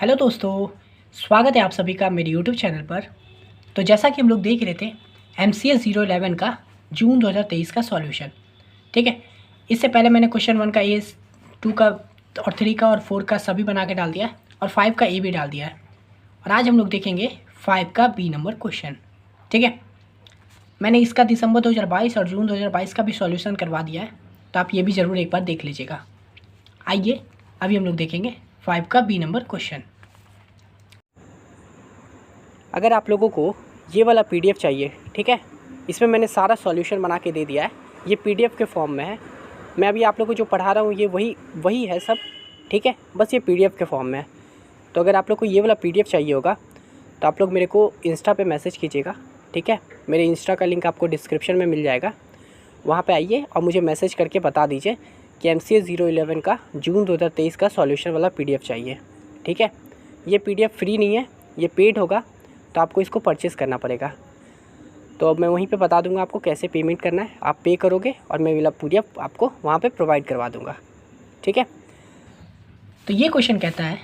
Hello दोस्तों, स्वागत है आप सभी का मेरे यूट्यूब चैनल पर। तो जैसा कि हम लोग देख रहे थे MCS 011 का जून 2023 का सॉल्यूशन। ठीक है, इससे पहले मैंने क्वेश्चन 1 का ए, 2 का और 3 का और 4 का सभी बना के डाल दिया है और 5 का ए भी डाल दिया है। और आज हम लोग देखेंगे 5 का बी नंबर क्वेश्चन। ठीक है, मैंने इसका दिसंबर 2022 और जून 2022 का भी सॉल्यूशन करवा दिया है, तो आप ये भी ज़रूर एक बार देख लीजिएगा। आइए अभी हम लोग देखेंगे 5 का बी नंबर क्वेश्चन। अगर आप लोगों को ये वाला PDF चाहिए, ठीक है, इसमें मैंने सारा सॉल्यूशन बना के दे दिया है। ये PDF के फॉर्म में है। मैं अभी आप लोगों को जो पढ़ा रहा हूँ ये वही है सब, ठीक है, बस ये PDF के फॉर्म में है। तो अगर आप लोग को ये वाला PDF चाहिए होगा तो आप लोग मेरे को इंस्टा पे मैसेज कीजिएगा, ठीक है। मेरे इंस्टा का लिंक आपको डिस्क्रिप्शन में मिल जाएगा, वहाँ पे आइए और मुझे मैसेज करके बता दीजिए कि MCS 011 का जून 2023 का सॉल्यूशन वाला PDF चाहिए, ठीक है। ये PDF फ्री नहीं है, ये पेड होगा, तो आपको इसको परचेज़ करना पड़ेगा। तो अब मैं वहीं पे बता दूंगा आपको कैसे पेमेंट करना है। आप पे करोगे और मैं वाला PDF आपको वहाँ पे प्रोवाइड करवा दूंगा, ठीक है। तो ये क्वेश्चन कहता है,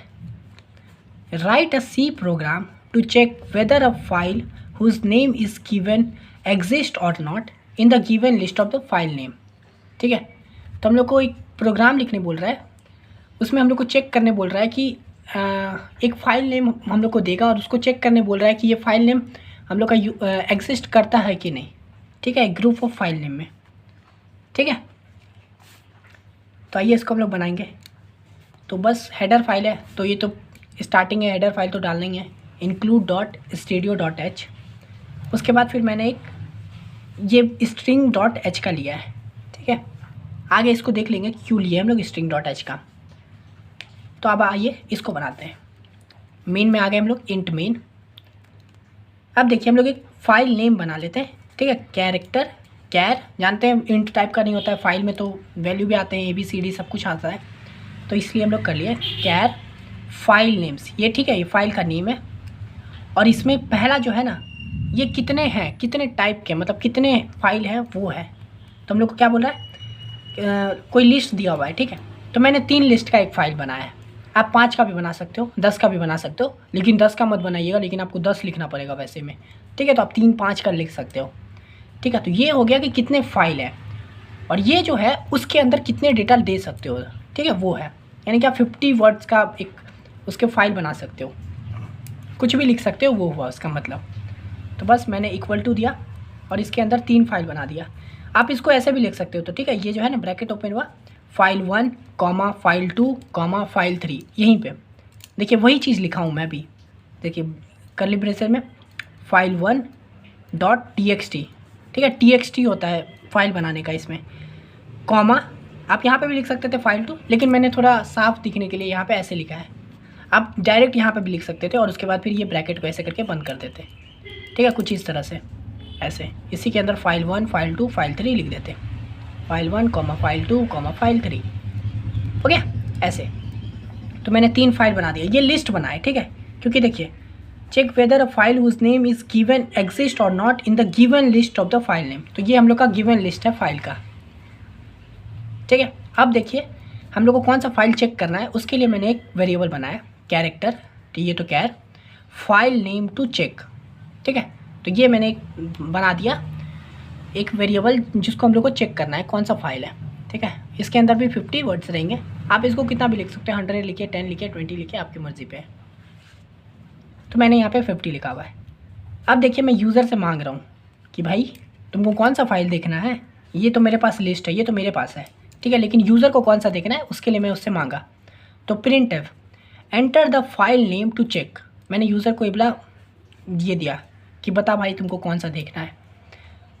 write a C program to check whether a file whose name is given exist or not in the given list of the file name. ठीक है, तो हम लोग को एक प्रोग्राम लिखने बोल रहा है, उसमें हम लोग को चेक करने बोल रहा है कि एक फ़ाइल नेम हम लोग को देगा और उसको चेक करने बोल रहा है कि ये फ़ाइल नेम हम लोग का एग्जिस्ट करता है कि नहीं, ठीक है, ग्रुप ऑफ फाइल नेम में, ठीक है। तो आइए इसको हम लोग बनाएंगे। तो बस हेडर फाइल है, तो ये तो स्टार्टिंग है, हेडर फाइल तो डालना ही है, include.stdio.h। उसके बाद फिर मैंने एक ये string.h का लिया है, ठीक है। आगे इसको देख लेंगे क्यों लिए हम लोग string.h का। तो अब आइए इसको बनाते हैं। मेन में आ गए हम लोग, इंट मेन। अब देखिए हम लोग एक फ़ाइल नेम बना लेते हैं, ठीक है। कैरेक्टर कैर, जानते हैं इंट टाइप का नहीं होता है फाइल में, तो वैल्यू भी आते हैं, ABCD सब कुछ आता है, तो इसलिए हम लोग कर लिए कैर फाइल नेम्स। ये ठीक है, ये फाइल का नेम है। और इसमें पहला जो है ना, ये कितने हैं, कितने टाइप के, मतलब कितने फाइल हैं वो है। तो हम लोग को क्या बोल रहा है, कोई लिस्ट दिया हुआ है, ठीक है। तो मैंने 3 लिस्ट का एक फ़ाइल बनाया है। आप 5 का भी बना सकते हो, 10 का भी बना सकते हो, लेकिन 10 का मत बनाइएगा, लेकिन आपको 10 लिखना पड़ेगा वैसे में, ठीक है। तो आप 3-5 का लिख सकते हो, ठीक है। तो ये हो गया कि कितने फाइल है, और ये जो है उसके अंदर कितने डेटा दे सकते हो, ठीक है, वो है। यानी कि आप 50 वर्ड्स का एक उसके फाइल बना सकते हो, कुछ भी लिख सकते हो, वो हुआ उसका मतलब। तो बस मैंने इक्वल टू दिया और इसके अंदर 3 फाइल बना दिया। आप इसको ऐसे भी लिख सकते हो, तो ठीक है, ये जो है ना ब्रैकेट ओपन हुआ, file 1 comma file 2 comma file 3, यहीं पे देखिए वही चीज़ लिखा हूँ मैं भी। देखिए कर्ली ब्रेसेस में फाइल 1 डॉट TXT, ठीक है, TXT होता है फाइल बनाने का इसमें, कॉमा आप यहाँ पे भी लिख सकते थे फाइल 2, लेकिन मैंने थोड़ा साफ दिखने के लिए यहाँ पे ऐसे लिखा है। आप डायरेक्ट यहाँ पे भी लिख सकते थे और उसके बाद फिर ये ब्रैकेट को ऐसे करके बंद कर देते, ठीक है, कुछ इस तरह से ऐसे। इसी के अंदर फाइल 1 फाइल 2 फाइल 3 लिख देते, file 1 comma file 2 comma file 3, हो गया ऐसे। तो मैंने 3 फाइल बना दिया, ये लिस्ट बनाए, ठीक है। क्योंकि देखिए check whether a file whose name is given exist or not in the given list of the file name. तो ये हम लोग का गिवन लिस्ट है फाइल का, ठीक है। अब देखिए हम लोग को कौन सा फाइल चेक करना है, उसके लिए मैंने एक वेरिएबल बनाया कैरेक्टर, तो ये तो कैर फाइल नेम टू चेक, ठीक है। तो ये मैंने एक बना दिया एक वेरिएबल जिसको हम लोग को चेक करना है कौन सा फाइल है, ठीक है। इसके अंदर भी 50 वर्ड्स रहेंगे, आप इसको कितना भी लिख सकते हैं, 100 लिखिए, 10 लिखिए, 20 लिखिए, आपकी मर्ज़ी पे है। तो मैंने यहाँ पे 50 लिखा हुआ है। अब देखिए मैं यूज़र से मांग रहा हूँ कि भाई तुमको कौन सा फाइल देखना है, ये तो मेरे पास लिस्ट है, ये तो मेरे पास है, ठीक है, लेकिन यूज़र को कौन सा देखना है उसके लिए मैं उससे मांगा। तो print enter the file name to check, मैंने यूज़र को ये दिया कि बता भाई तुमको कौन सा देखना है।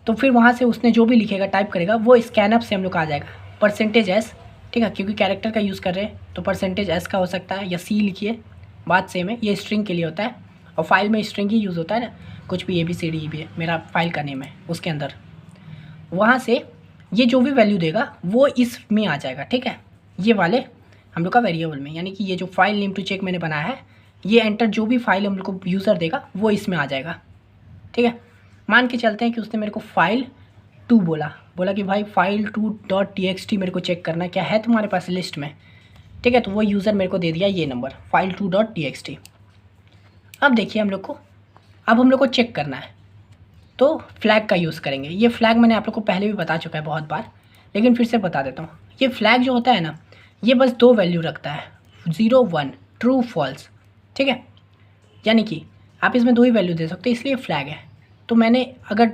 तो फिर वहाँ से उसने जो भी लिखेगा टाइप करेगा वो स्कैनअप से हम लोग आ जाएगा %s, ठीक है, क्योंकि कैरेक्टर का यूज़ कर रहे हैं तो %s का हो सकता है, या C लिखिए, बात सेम है। ये स्ट्रिंग के लिए होता है और फाइल में स्ट्रिंग ही यूज़ होता है ना, कुछ भी ABCD भी है, मेरा फाइल का नेम है उसके अंदर, वहाँ से ये जो भी वैल्यू देगा वो इसमें आ जाएगा, ठीक है, ये वाले हम लोग का वेरिएबल में। यानी कि ये जो फाइल नेम टू चेक मैंने बनाया है, ये एंटर जो भी फाइल हम लोग को यूज़र देगा वो इसमें आ जाएगा, ठीक है। मान के चलते हैं कि उसने मेरे को फाइल 2 बोला कि भाई फाइल 2 डॉट TXT मेरे को चेक करना है, क्या है तुम्हारे पास लिस्ट में। ठीक है। तो वो यूज़र मेरे को दे दिया ये नंबर file2.txt। अब देखिए हम लोग को चेक करना है, तो फ्लैग का यूज़ करेंगे। ये फ्लैग मैंने आप लोग को पहले भी बता चुका है बहुत बार, लेकिन फिर से बता देता हूँ। ये फ्लैग जो होता है ना, ये बस 2 वैल्यू रखता है, 0 1, ट्रू फॉल्स, ठीक है। यानी कि आप इसमें 2 ही वैल्यू दे सकते हो, इसलिए फ्लैग है। तो मैंने अगर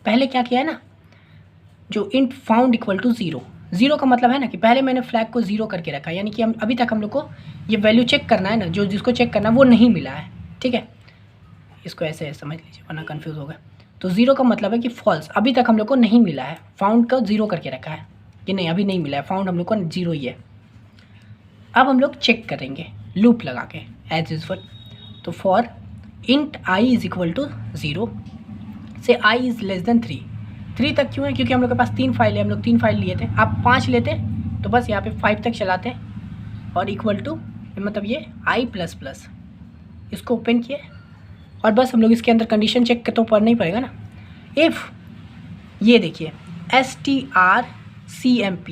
पहले क्या किया है ना, जो इंट फाउंड इक्वल टू 0, 0 का मतलब है ना कि पहले मैंने फ्लैग को 0 करके रखा है, यानी कि हम अभी तक हम लोग को ये वैल्यू चेक करना है ना, जो जिसको चेक करना है वो नहीं मिला है, ठीक है। इसको ऐसे समझ लीजिए वरना कन्फ्यूज़ होगा। तो 0 का मतलब है कि फॉल्स, अभी तक हम लोग को नहीं मिला है। फाउंड का 0 करके रखा है कि नहीं अभी नहीं मिला है, फाउंड हम लोग को 0 ही है। अब हम लोग चेक करेंगे लूप लगा के एज यूजुअल। तो for int i is equal to 0 से आई इज़ लेस देन 3 तक क्यों है, क्योंकि हम लोग के पास 3 फाइल है, हम लोग 3 फाइल लिए थे। आप 5 लेते तो बस यहाँ पे 5 तक चलाते हैं, और इक्वल टू मतलब ये आई प्लस प्लस, इसको ओपन किए और बस हम लोग इसके अंदर कंडीशन चेक तो पढ़ना ही पड़ेगा ना। इफ़ ये देखिए strcmp,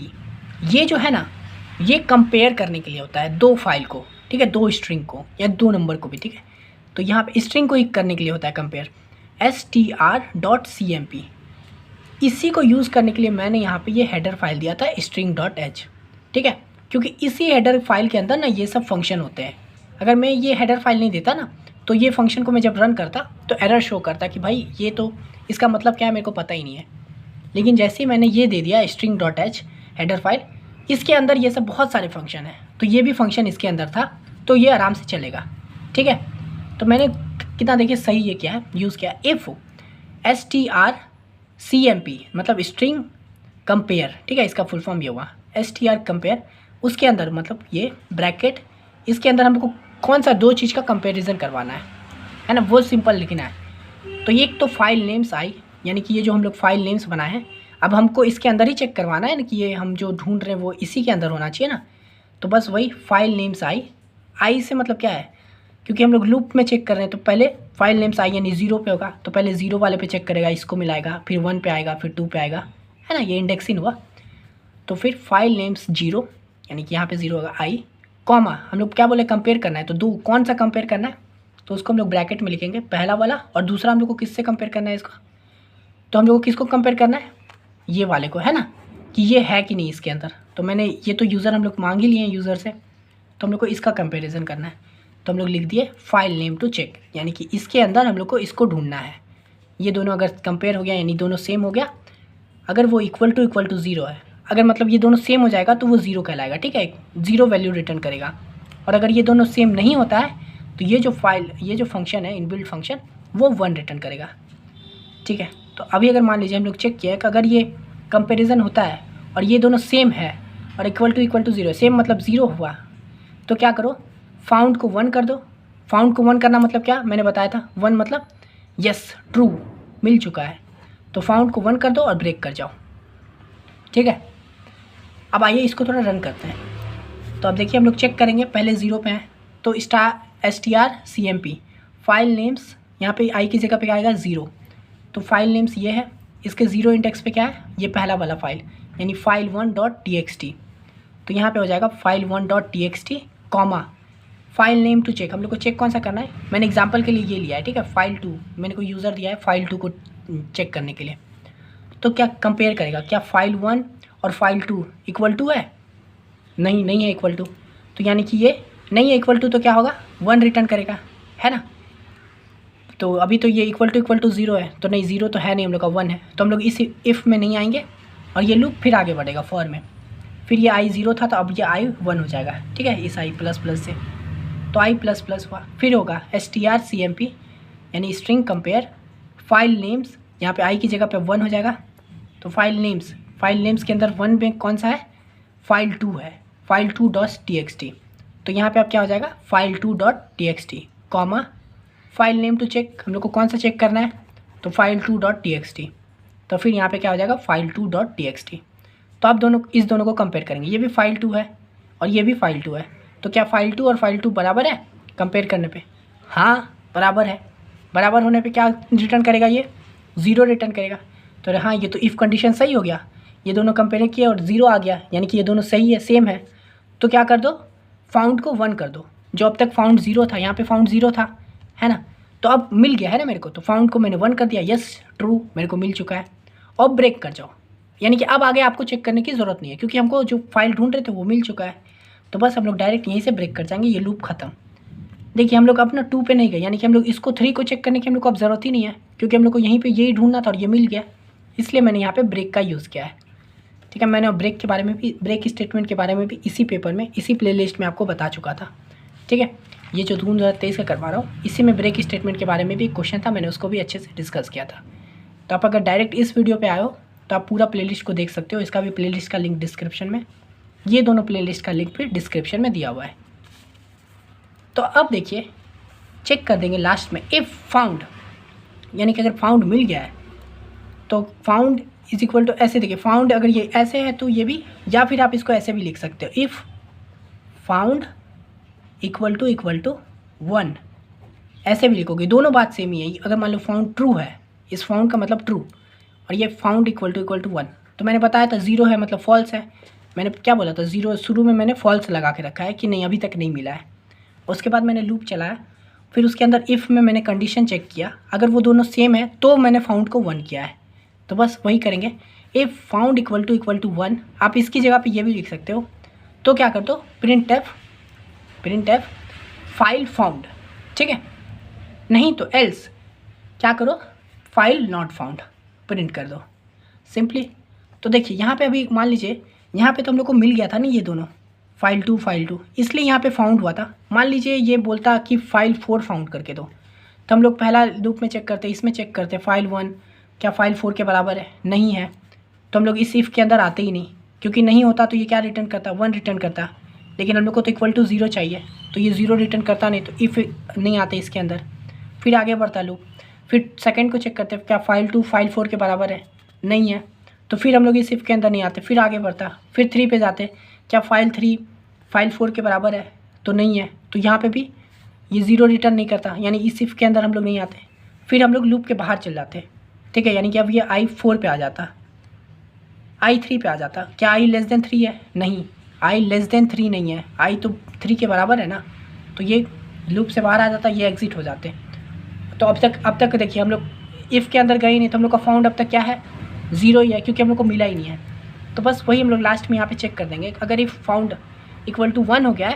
ये जो है ना, ये कंपेयर करने के लिए होता है 2 फाइल को, ठीक है, 2 स्ट्रिंग को या 2 नंबर को भी, ठीक है। तो यहाँ पे स्ट्रिंग को ही करने के लिए होता है कंपेयर, str.cmp। इसी को यूज़ करने के लिए मैंने यहाँ पे ये हेडर फाइल दिया था string.h, ठीक है, क्योंकि इसी हेडर फाइल के अंदर ना ये सब फंक्शन होते हैं। अगर मैं ये हेडर फाइल नहीं देता ना, तो ये फंक्शन को मैं जब रन करता तो एरर शो करता कि भाई ये तो इसका मतलब क्या है मेरे को पता ही नहीं है। लेकिन जैसे ही मैंने ये दे दिया string.h हेडर फाइल, इसके अंदर ये सब बहुत सारे फंक्शन हैं, तो ये भी फंक्शन इसके अंदर था, तो ये आराम से चलेगा, ठीक है। तो मैंने कितना देखिए सही ये क्या है यूज़ किया, इफ़ strcmp मतलब स्ट्रिंग कंपेयर, ठीक है, इसका फुल फॉर्म ये हुआ str कंपेयर, उसके अंदर मतलब ये ब्रैकेट, इसके अंदर हमको कौन सा 2 चीज़ का कंपेरिजन करवाना है ना, वो सिंपल लिखना है। तो एक तो फाइल नेम्स आई, यानी कि ये जो हम लोग फाइल नेम्स बनाए हैं, अब हमको इसके अंदर ही चेक करवाना है ना कि ये हम जो ढूंढ रहे हैं वो इसी के अंदर होना चाहिए ना। तो बस वही फाइल नेम्स आई से मतलब क्या है, क्योंकि हम लोग लूप में चेक कर रहे हैं, तो पहले फाइल नेम्स आई यानी 0 पे होगा, तो पहले 0 वाले पे चेक करेगा, इसको मिलाएगा, फिर 1 पे आएगा, फिर 2 पे आएगा, है ना, ये इंडेक्सिंग हुआ। तो फिर फाइल नेम्स 0 यानी कि यहाँ पे 0 होगा आई, कॉमा हम लोग क्या बोले कंपेयर करना है, तो 2 कौन सा कंपेयर करना है, तो उसको हम लोग ब्रैकेट में लिखेंगे, पहला वाला, और दूसरा हम लोग को किससे कंपेयर करना है इसको, तो हम लोग को किसको कंपेयर करना है, ये वाले को, है ना, कि ये है कि नहीं इसके अंदर। तो मैंने ये तो यूज़र हम लोग मांग ही लिए हैं यूज़र से, तो हम लोग को इसका कंपैरिजन करना है, तो हम लोग लिख दिए फाइल नेम टू चेक, यानी कि इसके अंदर हम लोग को इसको ढूंढना है। ये दोनों अगर कंपेयर हो गया यानी दोनों सेम हो गया, अगर वो इक्वल टू 0 है, अगर मतलब ये दोनों सेम हो जाएगा तो वो 0 कहलाएगा, ठीक है, 0 वैल्यू रिटर्न करेगा। और अगर ये दोनों सेम नहीं होता है तो ये जो फंक्शन है इनबिल्ट फंक्शन, वो 1 रिटर्न करेगा, ठीक है। तो अभी अगर मान लीजिए हम लोग चेक किया है कि अगर ये कंपैरिजन होता है और ये दोनों सेम है और इक्वल टू 0, सेम मतलब 0 हुआ, तो क्या करो, फाउंड को 1 कर दो। फाउंड को 1 करना मतलब क्या, मैंने बताया था 1 मतलब यस ट्रू मिल चुका है, तो फाउंड को 1 कर दो और ब्रेक कर जाओ, ठीक है। अब आइए इसको थोड़ा रन करते हैं। तो अब देखिए हम लोग चेक करेंगे, पहले 0 पे हैं, तो strcmp फाइल नेम्स, यहाँ पे आई की जगह पे आएगा 0, तो फाइल नेम्स ये है, इसके 0 इंडेक्स पे क्या है, ये पहला वाला फाइल यानी file1.txt, तो यहाँ पे हो जाएगा file1.txt comma file name to check. हम लोग को चेक कौन सा करना है, मैंने एग्जांपल के लिए ये लिया है, ठीक है, file2 मैंने को यूज़र दिया है file2 को चेक करने के लिए। तो क्या कंपेयर करेगा, क्या file1 और file2 इक्वल टू है, नहीं है इक्वल टू, तो यानी कि ये नहीं है इक्वल टू, तो क्या होगा 1 रिटर्न करेगा, है ना। तो अभी तो ये इक्वल टू 0 है, तो नहीं 0 तो है नहीं, हम लोग का 1 है, तो हम लोग इस इफ़ में नहीं आएंगे और ये लूप फिर आगे बढ़ेगा फॉर में। फिर ये आई 0 था तो अब ये आई 1 हो जाएगा, ठीक है, इस आई प्लस प्लस से, तो आई प्लस प्लस हुआ। फिर होगा strcmp यानी स्ट्रिंग कंपेयर फाइल नेम्स, यहाँ पे आई की जगह पे 1 हो जाएगा, तो फाइल नेम्स के अंदर 1 में कौन सा है, file2 है, file2.txt, तो यहाँ पे अब क्या हो जाएगा file2.txt comma file name to check, हम लोग को कौन सा चेक करना है, तो file2.txt, तो फिर यहाँ पे क्या हो जाएगा file2.txt। तो आप इस दोनों को कंपेयर करेंगे, ये भी file2 है और ये भी file2 है, तो क्या file2 और file2 बराबर है कंपेयर करने पे, हाँ बराबर है। बराबर होने पे क्या रिटर्न करेगा, ये 0 रिटर्न करेगा। तो हाँ ये तो इफ़ कंडीशन सही हो गया, ये दोनों कंपेयर किए और 0 आ गया, यानी कि ये दोनों सही है, सेम है, तो क्या कर दो, फाउंड को 1 कर दो। जो अब तक फाउंड 0 था, यहाँ पे फाउंड 0 था, है ना, तो अब मिल गया है ना मेरे को, तो फाउंड को मैंने 1 कर दिया, यस ट्रू, मेरे को मिल चुका है। और ब्रेक कर जाओ, यानी कि अब आगे आपको चेक करने की ज़रूरत नहीं है, क्योंकि हमको जो फाइल ढूंढ रहे थे वो मिल चुका है। तो बस हम लोग डायरेक्ट यहीं से ब्रेक कर जाएंगे, ये लूप खत्म। देखिए हम लोग अपना 2 पे नहीं गए, यानी कि हम लोग इसको 3 को चेक करने की हम लोग को अब ज़रूरत ही नहीं है, क्योंकि हम लोग को यहीं पे यही ढूंढना था और ये मिल गया, इसलिए मैंने यहाँ पे ब्रेक का यूज़ किया है। ठीक है, मैंने ब्रेक के बारे में भी, ब्रेक स्टेटमेंट के बारे में भी इसी पेपर में, इसी प्लेलिस्ट में आपको बता चुका था। ठीक है, ये जो 2023 का करवा रहा हूँ, इसी में ब्रेक स्टेटमेंट के बारे में भी क्वेश्चन था, मैंने उसको भी अच्छे से डिस्कस किया था। तो आप अगर डायरेक्ट इस वीडियो पे आए हो तो आप पूरा प्लेलिस्ट को देख सकते हो, इसका भी प्लेलिस्ट का लिंक डिस्क्रिप्शन में, ये दोनों प्लेलिस्ट का लिंक भी डिस्क्रिप्शन में दिया हुआ है। तो अब देखिए चेक कर देंगे लास्ट में, इफ़ फाउंड, यानी कि अगर फाउंड मिल गया है तो फाउंड इज इक्वल टू, ऐसे देखिए फाउंड अगर ये ऐसे है तो ये भी, या फिर आप इसको ऐसे भी लिख सकते हो, इफ़ फाउंड इक्वल टू 1, ऐसे भी लिखोगे, दोनों बात सेम ही है। अगर मान लो फाउंड ट्रू है, इस फाउंड का मतलब ट्रू, और ये फाउंड इक्वल टू 1, तो मैंने बताया था 0 है मतलब फॉल्स है। मैंने क्या बोला था, 0 शुरू में मैंने फॉल्स लगा के रखा है कि नहीं अभी तक नहीं मिला है। उसके बाद मैंने लूप चलाया, फिर उसके अंदर इफ़ में मैंने कंडीशन चेक किया, अगर वो दोनों सेम है तो मैंने फाउंड को 1 किया है। तो बस वही करेंगे, इफ़ फाउंड इक्वल टू 1, आप इसकी जगह पे ये भी लिख सकते हो। तो क्या कर दो, प्रिंट एफ फाइल फाउंड, ठीक है, नहीं तो एल्स क्या करो, फाइल नॉट फाउंड प्रिंट कर दो सिंपली। तो देखिए यहाँ पे अभी मान लीजिए, यहाँ पे तो हम लोग को मिल गया था ना ये दोनों, फाइल 2, इसलिए यहाँ पे फाउंड हुआ था। मान लीजिए ये बोलता कि फाइल 4 फाउंड करके दो, तो हम लोग पहला लूप में चेक करते, इसमें चेक करते, फाइल 1 क्या फाइल 4 के बराबर है, नहीं है, तो हम लोग इस इफ़ के अंदर आते ही नहीं, क्योंकि नहीं होता तो ये क्या रिटर्न करता, 1 रिटर्न करता, लेकिन हम लोग को तो इक्वल टू 0 चाहिए, तो ये 0 रिटर्न करता नहीं, तो इफ़ नहीं आते इसके अंदर। फिर आगे बढ़ता लूप, फिर सेकंड को चेक करते क्या फाइल 2 फाइल 4 के बराबर है, नहीं है, तो फिर हम लोग इस इफ़ के अंदर नहीं आते, फिर आगे बढ़ता, फिर 3 पे जाते, क्या फाइल 3 फाइल 4 के बराबर है, तो नहीं है, तो यहाँ पे भी ये 0 रिटर्न नहीं करता, यानी इस इफ़ के अंदर हम लोग नहीं आते। फिर हम लोग लूप के बाहर चल जाते, ठीक है, यानी कि अब ये I4 पे आ जाता, I3 पे आ जाता, क्या I लेस देन 3 है, नहीं, I लेस देन 3 नहीं है, I तो 3 के बराबर है ना, तो ये लूप से बाहर आ जाता, ये एग्जिट हो जाते। तो अब तक देखिए हम लोग इफ़ के अंदर गए नहीं, तो हम लोग का फाउंड अब तक क्या है, 0 ही है, क्योंकि हम लोग को मिला ही नहीं है। तो बस वही हम लोग लास्ट में यहाँ पे चेक कर देंगे, अगर इफ़ फाउंड इक्वल टू 1 हो गया है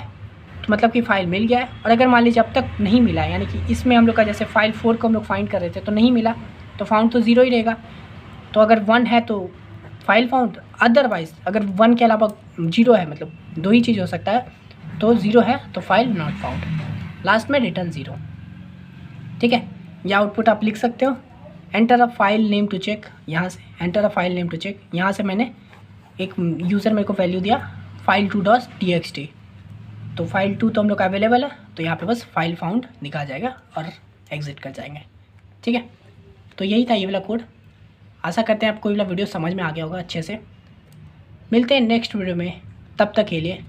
तो मतलब कि फ़ाइल मिल गया है, और अगर मान लीजिए अब तक नहीं मिला है, यानी कि इसमें हम लोग का जैसे फाइल 4 को हम लोग फाइंड कर रहे थे तो नहीं मिला, तो फाउंड तो 0 ही रहेगा। तो अगर 1 है तो फाइल फाउंड, अदरवाइज़ अगर 1 के अलावा 0 है, मतलब 2 ही चीज़ हो सकता है, तो 0 है तो फाइल नॉट फाउंड, लास्ट में रिटर्न 0, ठीक है। या आउटपुट आप लिख सकते हो, enter a file name to check, यहाँ से enter a file name to check, यहाँ से मैंने एक यूज़र मेरे को वैल्यू दिया file2.txt, तो फाइल 2 तो हम लोग का अवेलेबल है, तो यहाँ पे बस फाइल फाउंड लिखा जाएगा और एग्जिट कर जाएंगे, ठीक है। तो यही था ये वाला कोड, आशा करते हैं आपको ये वाला वीडियो समझ में आ गया होगा अच्छे से। मिलते हैं नेक्स्ट वीडियो में, तब तक के लिए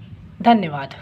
धन्यवाद।